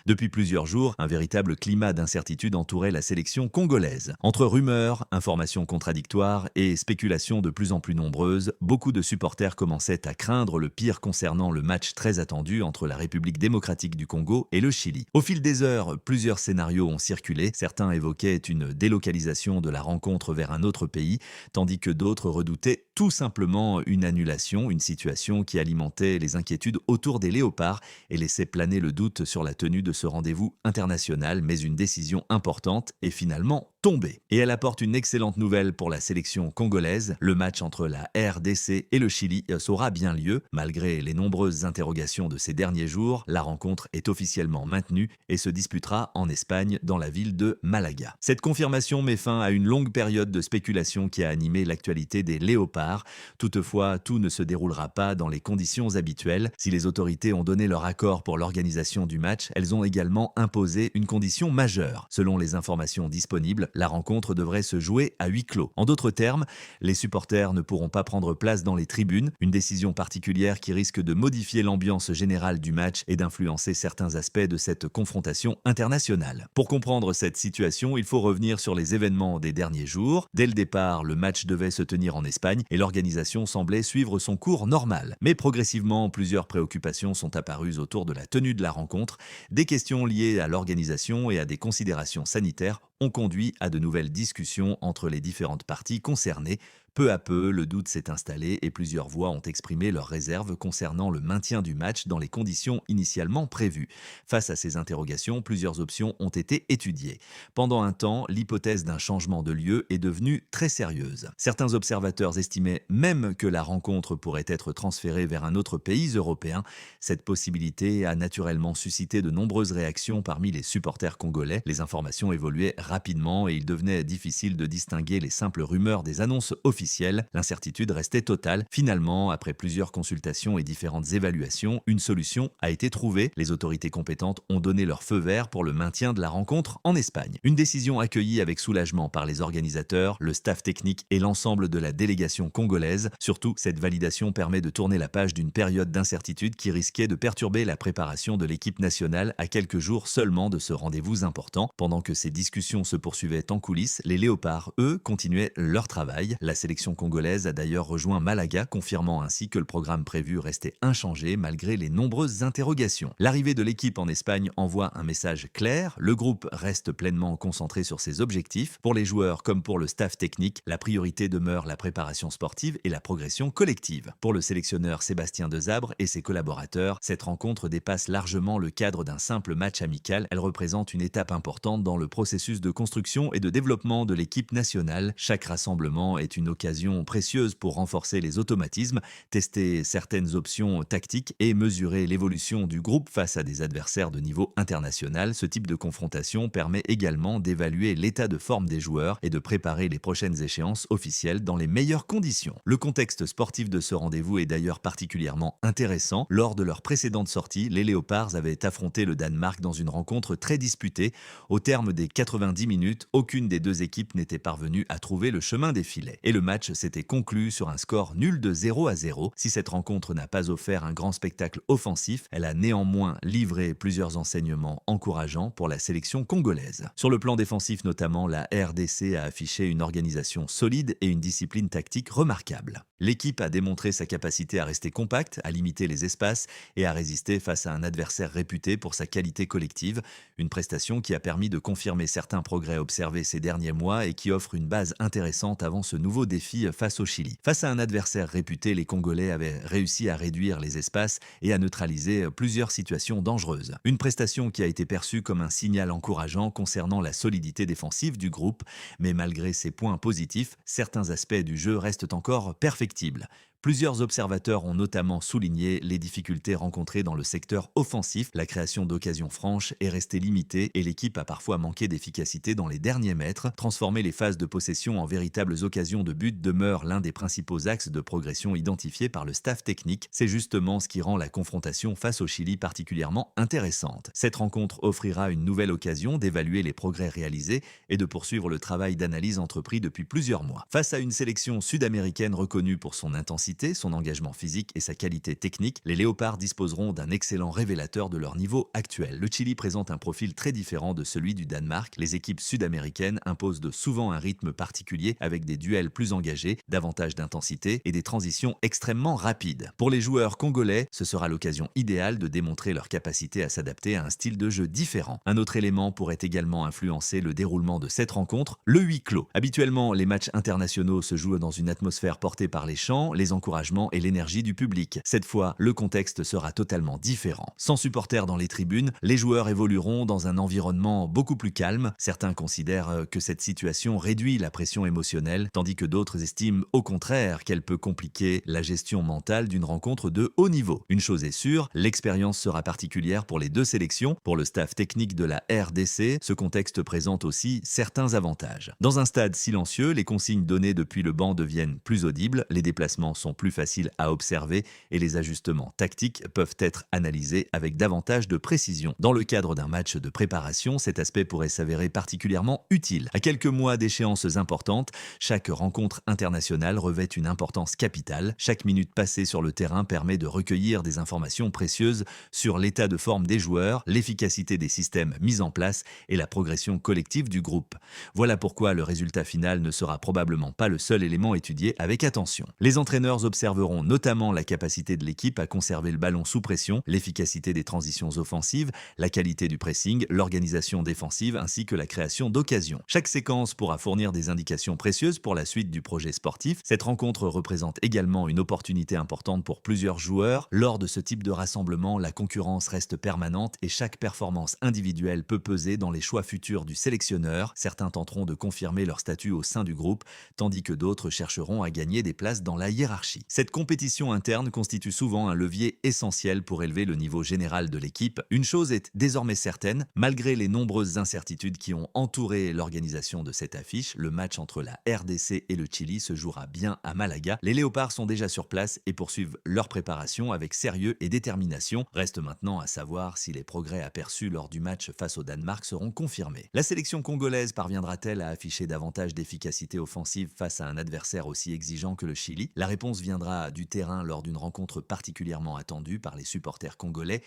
Depuis plusieurs jours, un véritable climat d'incertitude entourait la sélection congolaise. Entre rumeurs, informations contradictoires et spéculations de plus en plus nombreuses, beaucoup de supporters commençaient à craindre le pire concernant le match très attendu entre la République démocratique du Congo et le Chili. Au fil des heures, plusieurs scénarios ont circulé. Certains évoquaient une délocalisation de la rencontre vers un autre pays, tandis que d'autres redoutaient tout simplement une annulation, une situation qui alimentait les inquiétudes autour des Léopards et laissait planer le doute sur la tenue de ce rendez-vous international, mais une décision importante est finalement tombée. Et elle apporte une excellente nouvelle pour la sélection congolaise. Le match entre la RDC et le Chili aura bien lieu. Malgré les nombreuses interrogations de ces derniers jours, la rencontre est officiellement maintenue et se disputera en Espagne dans la ville de Malaga. Cette confirmation met fin à une longue période de spéculation qui a animé l'actualité des Léopards. Toutefois, tout ne se déroulera pas dans les conditions habituelles. Si les autorités ont donné leur accord pour l'organisation du match, elles ont également imposé une condition majeure. Selon les informations disponibles, la rencontre devrait se jouer à huis clos. En d'autres termes, les supporters ne pourront pas prendre place dans les tribunes, une décision particulière qui risque de modifier l'ambiance générale du match et d'influencer certains aspects de cette confrontation internationale. Pour comprendre cette situation, il faut revenir sur les événements des derniers jours. Dès le départ, le match devait se tenir en Espagne et l'organisation semblait suivre son cours normal. Mais progressivement, plusieurs préoccupations sont apparues autour de la tenue de la rencontre. Des questions liées à l'organisation et à des considérations sanitaires ont conduit à de nouvelles discussions entre les différentes parties concernées. Peu à peu, le doute s'est installé et plusieurs voix ont exprimé leurs réserves concernant le maintien du match dans les conditions initialement prévues. Face à ces interrogations, plusieurs options ont été étudiées. Pendant un temps, l'hypothèse d'un changement de lieu est devenue très sérieuse. Certains observateurs estimaient même que la rencontre pourrait être transférée vers un autre pays européen. Cette possibilité a naturellement suscité de nombreuses réactions parmi les supporters congolais. Les informations évoluaient rapidement et il devenait difficile de distinguer les simples rumeurs des annonces officielles. L'incertitude restait totale. Finalement, après plusieurs consultations et différentes évaluations, une solution a été trouvée. Les autorités compétentes ont donné leur feu vert pour le maintien de la rencontre en Espagne. Une décision accueillie avec soulagement par les organisateurs, le staff technique et l'ensemble de la délégation congolaise. Surtout, cette validation permet de tourner la page d'une période d'incertitude qui risquait de perturber la préparation de l'équipe nationale à quelques jours seulement de ce rendez-vous important. Pendant que ces discussions se poursuivaient en coulisses, les Léopards, eux, continuaient leur travail. La sélection congolaise a d'ailleurs rejoint Malaga, confirmant ainsi que le programme prévu restait inchangé malgré les nombreuses interrogations. L'arrivée de l'équipe en Espagne envoie un message clair. Le groupe reste pleinement concentré sur ses objectifs. Pour les joueurs comme pour le staff technique, la priorité demeure la préparation sportive et la progression collective. Pour le sélectionneur Sébastien Desabre et ses collaborateurs, cette rencontre dépasse largement le cadre d'un simple match amical. Elle représente une étape importante dans le processus de construction et de développement de l'équipe nationale. Chaque rassemblement est une occasion précieuse pour renforcer les automatismes, tester certaines options tactiques et mesurer l'évolution du groupe face à des adversaires de niveau international. Ce type de confrontation permet également d'évaluer l'état de forme des joueurs et de préparer les prochaines échéances officielles dans les meilleures conditions. Le contexte sportif de ce rendez-vous est d'ailleurs particulièrement intéressant. Lors de leur précédente sortie, les Léopards avaient affronté le Danemark dans une rencontre très disputée. Au terme des 90 minutes, aucune des deux équipes n'était parvenue à trouver le chemin des filets. Et le match s'était conclu sur un score nul de 0-0. Si cette rencontre n'a pas offert un grand spectacle offensif, elle a néanmoins livré plusieurs enseignements encourageants pour la sélection congolaise. Sur le plan défensif notamment, la RDC a affiché une organisation solide et une discipline tactique remarquable. L'équipe a démontré sa capacité à rester compacte, à limiter les espaces et à résister face à un adversaire réputé pour sa qualité collective, une prestation qui a permis de confirmer certains progrès observés ces derniers mois et qui offre une base intéressante avant ce nouveau défi face au Chili. Face à un adversaire réputé, les Congolais avaient réussi à réduire les espaces et à neutraliser plusieurs situations dangereuses. Une prestation qui a été perçue comme un signal encourageant concernant la solidité défensive du groupe, mais malgré ces points positifs, certains aspects du jeu restent encore perfectibles. Plusieurs observateurs ont notamment souligné les difficultés rencontrées dans le secteur offensif. La création d'occasions franches est restée limitée et l'équipe a parfois manqué d'efficacité dans les derniers mètres. Transformer les phases de possession en véritables occasions de but demeure l'un des principaux axes de progression identifiés par le staff technique. C'est justement ce qui rend la confrontation face au Chili particulièrement intéressante. Cette rencontre offrira une nouvelle occasion d'évaluer les progrès réalisés et de poursuivre le travail d'analyse entrepris depuis plusieurs mois. Face à une sélection sud-américaine reconnue pour son intensité intensité, son engagement physique et sa qualité technique, les Léopards disposeront d'un excellent révélateur de leur niveau actuel. Le Chili présente un profil très différent de celui du Danemark. Les équipes sud-américaines imposent souvent un rythme particulier avec des duels plus engagés, davantage d'intensité et des transitions extrêmement rapides. Pour les joueurs congolais, ce sera l'occasion idéale de démontrer leur capacité à s'adapter à un style de jeu différent. Un autre élément pourrait également influencer le déroulement de cette rencontre, le huis clos. Habituellement, les matchs internationaux se jouent dans une atmosphère portée par les chants, les encouragements et l'énergie du public. Cette fois, le contexte sera totalement différent. Sans supporters dans les tribunes, les joueurs évolueront dans un environnement beaucoup plus calme. Certains considèrent que cette situation réduit la pression émotionnelle, tandis que d'autres estiment au contraire qu'elle peut compliquer la gestion mentale d'une rencontre de haut niveau. Une chose est sûre, l'expérience sera particulière pour les deux sélections. Pour le staff technique de la RDC, ce contexte présente aussi certains avantages. Dans un stade silencieux, les consignes données depuis le banc deviennent plus audibles, les déplacements sont plus faciles à observer et les ajustements tactiques peuvent être analysés avec davantage de précision. Dans le cadre d'un match de préparation, cet aspect pourrait s'avérer particulièrement utile. À quelques mois d'échéances importantes, chaque rencontre internationale revêt une importance capitale. Chaque minute passée sur le terrain permet de recueillir des informations précieuses sur l'état de forme des joueurs, l'efficacité des systèmes mis en place et la progression collective du groupe. Voilà pourquoi le résultat final ne sera probablement pas le seul élément étudié avec attention. Les entraîneurs observeront notamment la capacité de l'équipe à conserver le ballon sous pression, l'efficacité des transitions offensives, la qualité du pressing, l'organisation défensive ainsi que la création d'occasions. Chaque séquence pourra fournir des indications précieuses pour la suite du projet sportif. Cette rencontre représente également une opportunité importante pour plusieurs joueurs. Lors de ce type de rassemblement, la concurrence reste permanente et chaque performance individuelle peut peser dans les choix futurs du sélectionneur. Certains tenteront de confirmer leur statut au sein du groupe, tandis que d'autres chercheront à gagner des places dans la hiérarchie. Cette compétition interne constitue souvent un levier essentiel pour élever le niveau général de l'équipe. Une chose est désormais certaine, malgré les nombreuses incertitudes qui ont entouré l'organisation de cette affiche, le match entre la RDC et le Chili se jouera bien à Malaga. Les Léopards sont déjà sur place et poursuivent leur préparation avec sérieux et détermination. Reste maintenant à savoir si les progrès aperçus lors du match face au Danemark seront confirmés. La sélection congolaise parviendra-t-elle à afficher davantage d'efficacité offensive face à un adversaire aussi exigeant que le Chili? La réponse viendra du terrain lors d'une rencontre particulièrement attendue par les supporters congolais